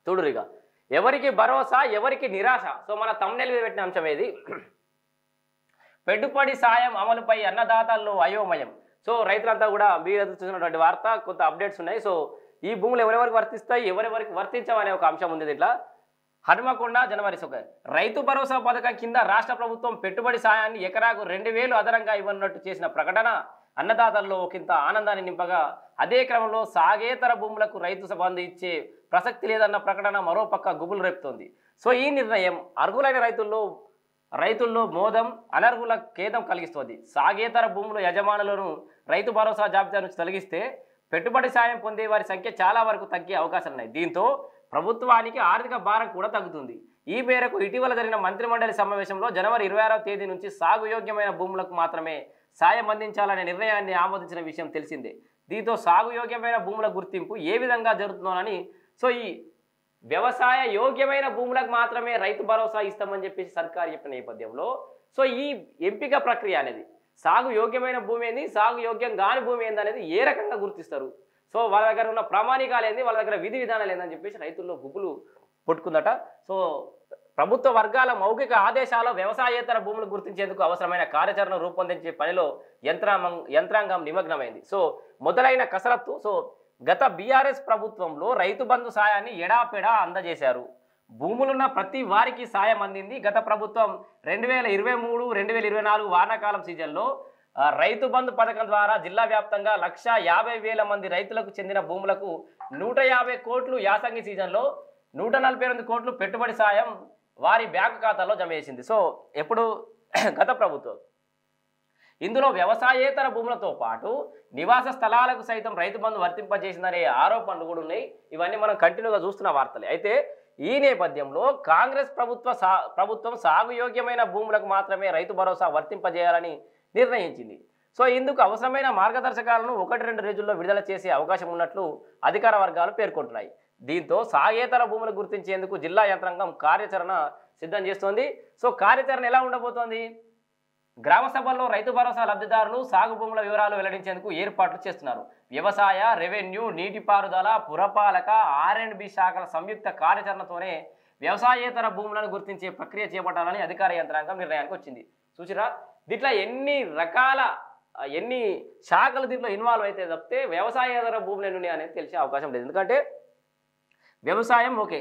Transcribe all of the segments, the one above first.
చూడురిగా ఎవరికి భరోసా ఎవరికి నిరాశ. సో మన తమ్నెల్ మీద పెట్టిన అంశం ఏది, పెట్టుబడి సాయం అమలుపై అన్నదాతల్లో అయోమయం. సో రైతులంతా కూడా మీరు చూసినటువంటి వార్త, కొంత అప్డేట్స్ ఉన్నాయి. సో ఈ భూములు ఎవరెవరికి వర్తిస్తాయి, ఎవరెవరికి వర్తించవనే ఒక అంశం ఉంది దీంట్లో. హనుమకొండ జనవరి రైతు భరోసా పథకం కింద రాష్ట్ర ప్రభుత్వం పెట్టుబడి సాయాన్ని ఎకరాకు 2000 అదనంగా ఇవ్వనున్నట్టు చేసిన ప్రకటన అన్నదాతల్లో ఒకంత ఆనందాన్ని నింపగా, అదే క్రమంలో సాగేతర భూములకు రైతు బంధు ఇచ్చే ప్రసక్తి లేదన్న ప్రకటన మరో పక్క గుబులు రేపుతోంది. సో ఈ నిర్ణయం అర్హులైన రైతుల్లో మోదం, అనర్హుల ఖేదం కలిగిస్తోంది. సాగేతర భూముల యజమానులను రైతు భరోసా జాబితా నుంచి తొలగిస్తే పెట్టుబడి సాయం పొందే వారి సంఖ్య చాలా వరకు తగ్గే అవకాశాలు ఉన్నాయి. దీంతో ప్రభుత్వానికి ఆర్థిక భారం కూడా తగ్గుతుంది. ఈ మేరకు ఇటీవల జరిగిన మంత్రిమండలి సమావేశంలో జనవరి 26వ తేదీ నుంచి సాగు యోగ్యమైన భూములకు మాత్రమే సాయం అందించాలనే నిర్ణయాన్ని ఆమోదించిన విషయం తెలిసిందే. దీంతో సాగు యోగ్యమైన భూముల గుర్తింపు ఏ విధంగా జరుగుతుందోనని, సో ఈ వ్యవసాయ యోగ్యమైన భూములకు మాత్రమే రైతు భరోసా ఇస్తామని చెప్పేసి సర్కారు చెప్పిన నేపథ్యంలో, సో ఈ ఎంపిక ప్రక్రియ అనేది సాగు యోగ్యమైన భూమి ఏంది, సాగు యోగ్యం కాని భూమి ఏంది అనేది ఏ రకంగా గుర్తిస్తారు, సో వాళ్ళ దగ్గర ఉన్న ప్రామాణికాలు ఏంది, వాళ్ళ దగ్గర విధి విధానాలు ఏందని చెప్పేసి రైతుల్లో గుబులు పుట్టుకుందట. సో ప్రభుత్వ వర్గాల మౌఖిక ఆదేశాలు వ్యవసాయేతర భూములు గుర్తించేందుకు అవసరమైన కార్యాచరణ రూపొందించే పనిలో యంత్రాంగం నిమగ్నమైంది. సో మొదలైన కసరత్తు. సో గత బీఆర్ఎస్ ప్రభుత్వంలో రైతు బంధు సాయాన్ని ఎడాపెడా అందజేశారు. భూములున్న ప్రతి వారికి సాయం అందింది. గత ప్రభుత్వం 2023-2024 వానాకాలం సీజన్లో రైతు బంధు పథకం ద్వారా జిల్లా వ్యాప్తంగా 1,50,000 మంది రైతులకు చెందిన భూములకు 150 కోట్లు, యాసంగి సీజన్లో 148 కోట్లు పెట్టుబడి సాయం వారి బ్యాంకు ఖాతాలో జమ చేసింది. సో ఎప్పుడు గత ప్రభుత్వం ఇందులో వ్యవసాయేతర భూములతో పాటు నివాస స్థలాలకు సైతం రైతు బంధు వర్తింపజేసిందనే ఆరోపణలు కూడా ఉన్నాయి. ఇవన్నీ మనం కంటిన్యూగా చూస్తున్న వార్తలే. అయితే ఈ నేపథ్యంలో కాంగ్రెస్ ప్రభుత్వం సాగు యోగ్యమైన భూములకు మాత్రమే రైతు భరోసా వర్తింపజేయాలని నిర్ణయించింది. సో ఇందుకు అవసరమైన మార్గదర్శకాలను 1-2 రోజుల్లో విడుదల చేసే అవకాశం ఉన్నట్లు అధికార వర్గాలు పేర్కొంటున్నాయి. దీంతో సాగేతర భూములు గుర్తించేందుకు జిల్లా యంత్రాంగం కార్యాచరణ సిద్ధం చేస్తోంది. సో కార్యాచరణ ఎలా ఉండబోతోంది, గ్రామ సభల్లో రైతు భరోసా లబ్ధిదారులు సాగు భూముల వివరాలు వెల్లడించేందుకు ఏర్పాట్లు చేస్తున్నారు. వ్యవసాయ, రెవెన్యూ, నీటిపారుదల, పురపాలక, R&B శాఖల సంయుక్త కార్యాచరణతోనే వ్యవసాయేతర భూములను గుర్తించే ప్రక్రియ చేపట్టాలని అధికార యంత్రాంగం నిర్ణయానికి వచ్చింది. చూసిరా, దీంట్లో ఎన్ని శాఖలు దీంట్లో ఇన్వాల్వ్ అయితే తప్పితే వ్యవసాయేతర భూములు ఎన్ని ఉన్నాయి అనేది తెలిసే అవకాశం లేదు. ఎందుకంటే వ్యవసాయం ఓకే,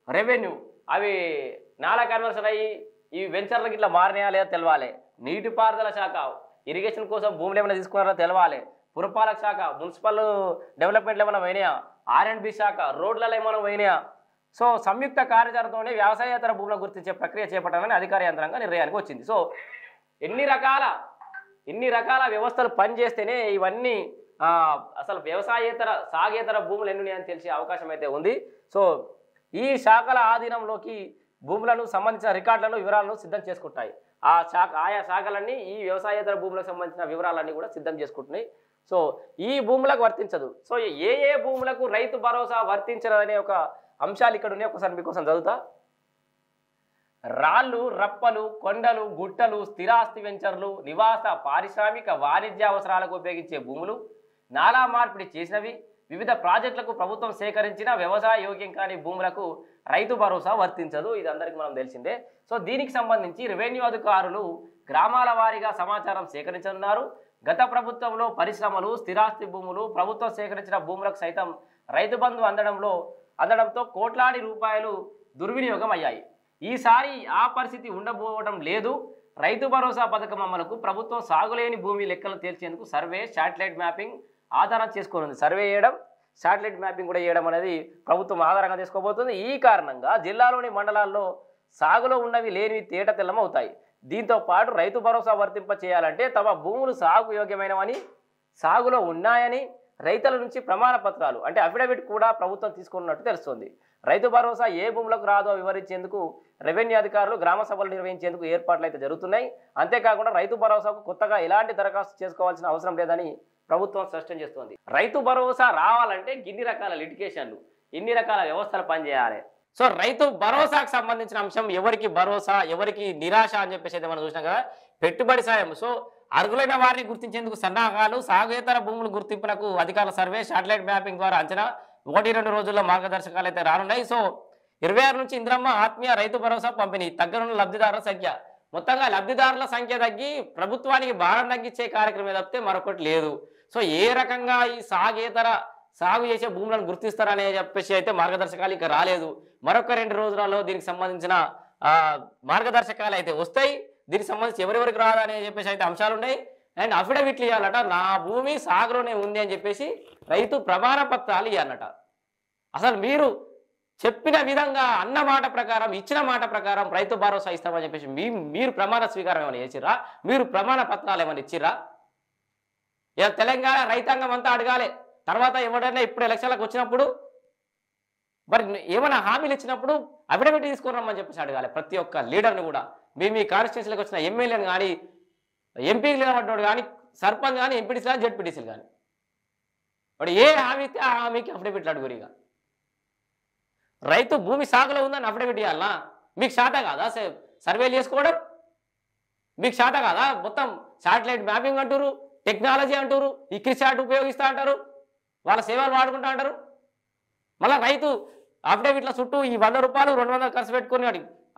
రెవెన్యూ అవి నాలా కన్వర్షన్ అయ్యి ఈ వెంచర్లకి ఇట్లా మారినాయా లేదా తెలవాలి, నీటిపారుదల శాఖ ఇరిగేషన్ కోసం భూములు ఏమైనా తీసుకున్నారో తెలవాలి, పురపాలక శాఖ మున్సిపల్ డెవలప్మెంట్లు ఏమైనా పోయినాయా, R&B శాఖ రోడ్లలో ఏమైనా పోయినాయా. సో సంయుక్త కార్యాచరణతోనే వ్యవసాయేతర భూములను గుర్తించే ప్రక్రియ చేపట్టాలని అధికార యంత్రాంగం నిర్ణయానికి వచ్చింది. సో ఎన్ని రకాల వ్యవస్థలు పనిచేస్తేనే ఇవన్నీ అసలు సాగేతర భూములు ఎన్ని ఉన్నాయని తెలిసే అవకాశం అయితే ఉంది. సో ఈ శాఖల ఆధీనంలోకి భూములను సంబంధించిన రికార్డులను వివరాలను సిద్ధం చేసుకుంటాయి. ఆయా శాఖలన్నీ ఈ వ్యవసాయేతర భూములకు సంబంధించిన వివరాలన్నీ కూడా సిద్ధం చేసుకుంటున్నాయి. సో ఈ భూములకు వర్తించదు. సో ఏ భూములకు రైతు భరోసా వర్తించదనే ఒక అంశాలు ఇక్కడ ఉన్నాయి. ఒకసారి మీకోసం చదువుతా. రాళ్ళు, రప్పలు, కొండలు, గుట్టలు, స్థిరాస్తి వెంచర్లు, నివాస, పారిశ్రామిక, వాణిజ్య అవసరాలకు ఉపయోగించే భూములు, నాలా మార్పిడి చేసినవి, వివిధ ప్రాజెక్టులకు ప్రభుత్వం సేకరించిన వ్యవసాయ యోగ్యం కాని భూములకు రైతు భరోసా వర్తించదు. ఇది అందరికీ మనం తెలిసిందే. సో దీనికి సంబంధించి రెవెన్యూ అధికారులు గ్రామాల వారీగా సమాచారం సేకరించనున్నారు. గత ప్రభుత్వంలో పరిశ్రమలు, స్థిరాస్తి భూములు, ప్రభుత్వం సేకరించిన భూములకు సైతం రైతు బంధు అందడంతో కోట్లాది రూపాయలు దుర్వినియోగం అయ్యాయి. ఈసారి ఆ పరిస్థితి ఉండబోవడం లేదు. రైతు భరోసా పథకం అమలుకు ప్రభుత్వం సాగులేని భూమి లెక్కలు తేల్చేందుకు సర్వే, శాటిలైట్ మ్యాపింగ్ ఆధారం చేసుకోనుంది. సర్వే చేయడం, శాటిలైట్ మ్యాపింగ్ కూడా చేయడం అనేది ప్రభుత్వం ఆధారంగా చేసుకోబోతుంది. ఈ కారణంగా జిల్లాలోని మండలాల్లో సాగులో ఉన్నవి లేనివి తేట తెల్లమవుతాయి. దీంతో పాటు రైతు భరోసా వర్తింప చేయాలంటే తమ భూములు సాగు యోగ్యమైనవని, సాగులో ఉన్నాయని రైతుల నుంచి ప్రమాణ పత్రాలు అంటే అఫిడవిట్ కూడా ప్రభుత్వం తీసుకున్నట్టు తెలుస్తోంది. రైతు భరోసా ఏ భూములకు రాదో వివరించేందుకు రెవెన్యూ అధికారులు గ్రామ సభలు నిర్వహించేందుకు ఏర్పాట్లు అయితే జరుగుతున్నాయి. అంతేకాకుండా రైతు భరోసాకు కొత్తగా ఎలాంటి దరఖాస్తు చేసుకోవాల్సిన అవసరం లేదని ప్రభుత్వం స్పష్టం చేస్తోంది. రైతు భరోసా రావాలంటే ఇన్ని రకాల లిటిగేషన్లు, ఇన్ని రకాల వ్యవస్థలు పనిచేయాలి. సో రైతు భరోసాకు సంబంధించిన అంశం ఎవరికి భరోసా ఎవరికి నిరాశ అని చెప్పేసి అయితే మనం చూసినాం కదా. పెట్టుబడి సాయం, సో అర్హులైన వారిని గుర్తించేందుకు సన్నాహాలు, సాగేతర భూముల గుర్తింపునకు అధికారుల సర్వే, శాటిలైట్ మ్యాపింగ్ ద్వారా అంచనా, 1-2 రోజుల్లో మార్గదర్శకాలు అయితే రానున్నాయి. సో 26 నుంచి ఇంద్రమ్మ ఆత్మీయ రైతు భరోసా పంపిణీ తగ్గనున్న లబ్ధిదారుల సంఖ్య. మొత్తంగా లబ్ధిదారుల సంఖ్య తగ్గి ప్రభుత్వానికి భారం తగ్గించే కార్యక్రమం తప్పితే మరొకటి లేదు. సో ఏ రకంగా ఈ సాగు చేసే భూములను గుర్తిస్తారనే చెప్పేసి అయితే మార్గదర్శకాలు ఇక రాలేదు. మరొక 2 రోజులలో దీనికి సంబంధించిన మార్గదర్శకాలు అయితే వస్తాయి. దీనికి సంబంధించి ఎవరెవరికి రాదని చెప్పేసి అయితే అంశాలు ఉన్నాయి. అండ్ అఫిడవిట్లు ఇవ్వాలట, నా భూమి సాగులోనే ఉంది అని చెప్పేసి రైతు ప్రమాణ పత్రాలు ఇవ్వాలట. అసలు మీరు చెప్పిన విధంగా అన్న మాట ప్రకారం ఇచ్చిన మాట ప్రకారం రైతు భరోసా ఇస్తామని చెప్పేసి మీరు ప్రమాణ స్వీకారం ఏమైనా చేసిర్రా? మీరు ప్రమాణ పత్రాలు ఏమైనా ఇచ్చిర్రా? ఇలా తెలంగాణ రైతాంగం అంతా అడగాలి. తర్వాత ఎవడైనా ఇప్పుడు ఎలక్షన్లకు వచ్చినప్పుడు మరి ఏమైనా హామీలు ఇచ్చినప్పుడు అఫిడవిట్ తీసుకున్నామని చెప్పేసి అడగాలి. ప్రతి ఒక్క లీడర్ని కూడా మీ కాన్స్టిట్యూన్సీలకు వచ్చిన ఎమ్మెల్యేని కానీ, ఎంపీలు నిలబడ్డాడు కానీ, సర్పంచ్ కానీ, ఎంపీటీసీ కానీ, జెడ్పీటీసీలు కానీ వాడు ఏ హామీ ఇస్తే ఆ హామీకి అఫిడవిట్లు అడుగురిగా. రైతు భూమి సాగులో ఉందని అఫిడవిట్ ఇవ్వాలనా? మీకు శాత కాదా సర్వేలు చేసుకోవడం? మీకు శాత కాదా? మొత్తం శాటిలైట్ మ్యాపింగ్ అంటారు, టెక్నాలజీ అంటారు, ఈ క్రిసాట్ ఉపయోగిస్తూ అంటారు, వాళ్ళ సేవలు వాడుకుంటూ అంటారు. మళ్ళీ రైతు అఫిడవిట్ల చుట్టూ ఈ 100 రూపాయలు 200 ఖర్చు పెట్టుకొని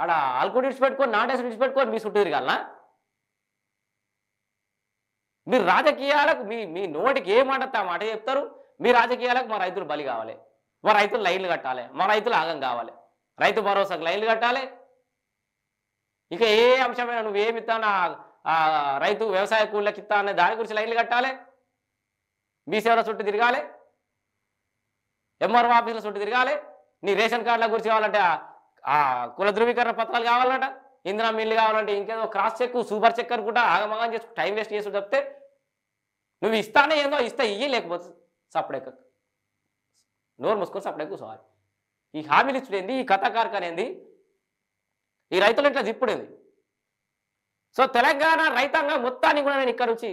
ఆడ ఆల్కూడి విడిచిపెట్టుకొని నాటేసి విడిచిపెట్టుకొని మీ చుట్టూ తిరగాలనా? మీరు రాజకీయాలకు మీ నోటికి ఏ మాట ఆ మాట చెప్తారు. మీ రాజకీయాలకు మా రైతులు బలి కావాలి, మా రైతులు లైన్లు కట్టాలి, మా రైతులు ఆగం కావాలి, రైతు భరోసాకు లైన్లు కట్టాలి. ఇక ఏ అంశమైనా నువ్వేమి ఇస్తానా రైతు వ్యవసాయ కూలీలకు ఇస్తా అనే దాని గురించి లైన్లు కట్టాలి, మీ సేవల చుట్టూ తిరగాలి, ఎంఆర్ఓ ఆఫీసుల చుట్టూ తిరగాలి. నీ రేషన్ కార్డుల గురించి కావాలంటే ఆ కుల ధృవీకరణ పత్రాలు కావాలంట, ఇంధన మిల్లు కావాలంటే ఇంకేదో క్రాస్ చెక్ సూపర్ చెక్ అనుకుంటా ఆగమగం చేసుకుంటూ టైం వేస్ట్ చేసి చెప్తే నువ్వు ఇస్తానే ఏందో ఇస్తే ఇయ్యి, లేకపోతే సపడెక్క నోరు మూసుకొని సపడే కూర్చోవాలి. ఈ హామీలు ఇచ్చుడేంది, ఈ కథ కార్ఖానేంది, ఈ రైతులు ఇట్లా దిప్పుడేంది. సో తెలంగాణ రైతాంగం మొత్తాన్ని కూడా నేను ఇక్కడ నుంచి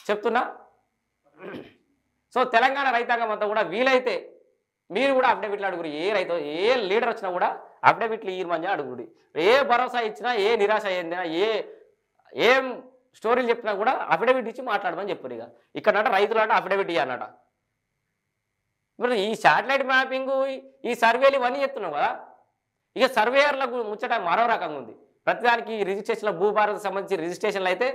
చెప్తున్నా. సో తెలంగాణ రైతాంగం అంతా కూడా వీలైతే మీరు కూడా అఫిడవిట్లు అడుగురు. ఏ రైతు ఏ లీడర్ వచ్చినా కూడా అఫిడవిట్లు ఇయ్యమని అడుగుడి. ఏ భరోసా ఇచ్చినా, ఏ నిరాశ అయిందినా, ఏం స్టోరీలు చెప్పినా కూడా అఫిడవిట్ ఇచ్చి మాట్లాడమని చెప్పారు. ఇక్కడ రైతులు అంటే అఫిడవిట్ ఇవ్వాలన్నట. మరి ఈ శాటిలైట్ మ్యాపింగ్, ఈ సర్వేలు ఇవన్నీ చెప్తున్నావు కదా. ఇక సర్వేయర్లకు ముచ్చట మరో రకంగా ఉంది. ప్రతిదానికి రిజిస్ట్రేషన్లో భూభారతకు సంబంధించి రిజిస్ట్రేషన్లు అయితే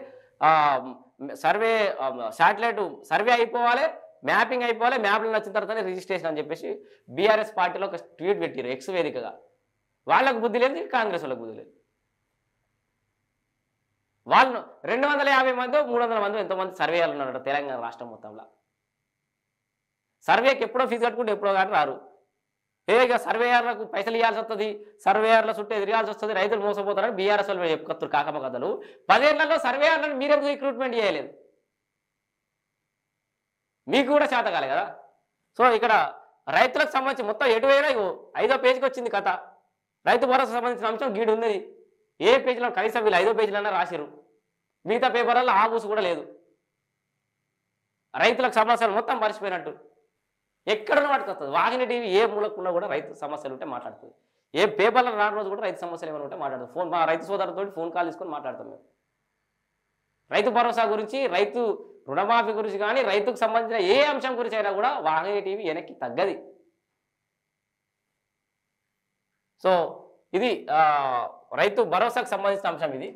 శాటిలైట్ సర్వే అయిపోవాలి, మ్యాపింగ్ అయిపోవాలి, మ్యాప్లు నచ్చిన తర్వాతనే రిజిస్ట్రేషన్ అని చెప్పేసి బీఆర్ఎస్ పార్టీలో ఒక ట్వీట్ పెట్టారు ఎక్స్ వేదికగా. వాళ్ళకు బుద్ధి లేదు, కాంగ్రెస్ వాళ్ళకు బుద్ధి లేదు. వాళ్ళు 250 మంది 300 మంది ఎంతోమంది సర్వేయాలు ఉన్నారట తెలంగాణ రాష్ట్రం మొత్తంలో. సర్వేకి ఎప్పుడో ఫీజు కట్టుకుంటే ఎప్పుడో కానీ రారు. ఇక సర్వేయర్లకు పైసలు ఇవ్వాల్సి వస్తుంది, సర్వేయర్ల చుట్టూ ఎదిరియాల్సి వస్తుంది, రైతులు మోసపోతారని బీఆర్ఎస్ వాళ్ళు చెప్పుకొస్తారు కాకమ్మ కథలు. 10 ఏళ్లలో సర్వేయర్లను మీరెందుకు రిక్రూట్మెంట్ చేయలేదు? మీకు కూడా చేత కాలే కదా. సో ఇక్కడ రైతులకు సంబంధించి మొత్తం ఎటు వేరే 5వ పేజీకి వచ్చింది కథ. రైతు భరోసా సంబంధించిన అంశం గీడు ఉంది. ఏ పేజీలో కనీసం వీళ్ళు 5వ పేజీలన్నా రాశారు. మిగతా పేపర్లలో ఆ బూసు కూడా లేదు. రైతులకు సమస్యలు మొత్తం మర్చిపోయినట్టు ఎక్కడన్నా పట్టుకొస్తుంది. వాహిని టీవీ ఏ మూలకున్నా కూడా రైతు సమస్యలు ఉంటే మాట్లాడుతుంది. ఏ పేపర్లో రాని రోజు కూడా రైతు సమస్యలు ఏమైనా ఉంటే మాట్లాడుతుంది. మా రైతు సోదరులతో ఫోన్ కాల్ తీసుకొని మాట్లాడతాం మేము. రైతు భరోసా గురించి, రైతు రుణమాఫీ గురించి కానీ, రైతుకు సంబంధించిన ఏ అంశం గురించి అయినా కూడా వాహిని టీవీ వెనక్కి తగ్గది. సో ఇది రైతు భరోసాకు సంబంధించిన అంశం ఇది.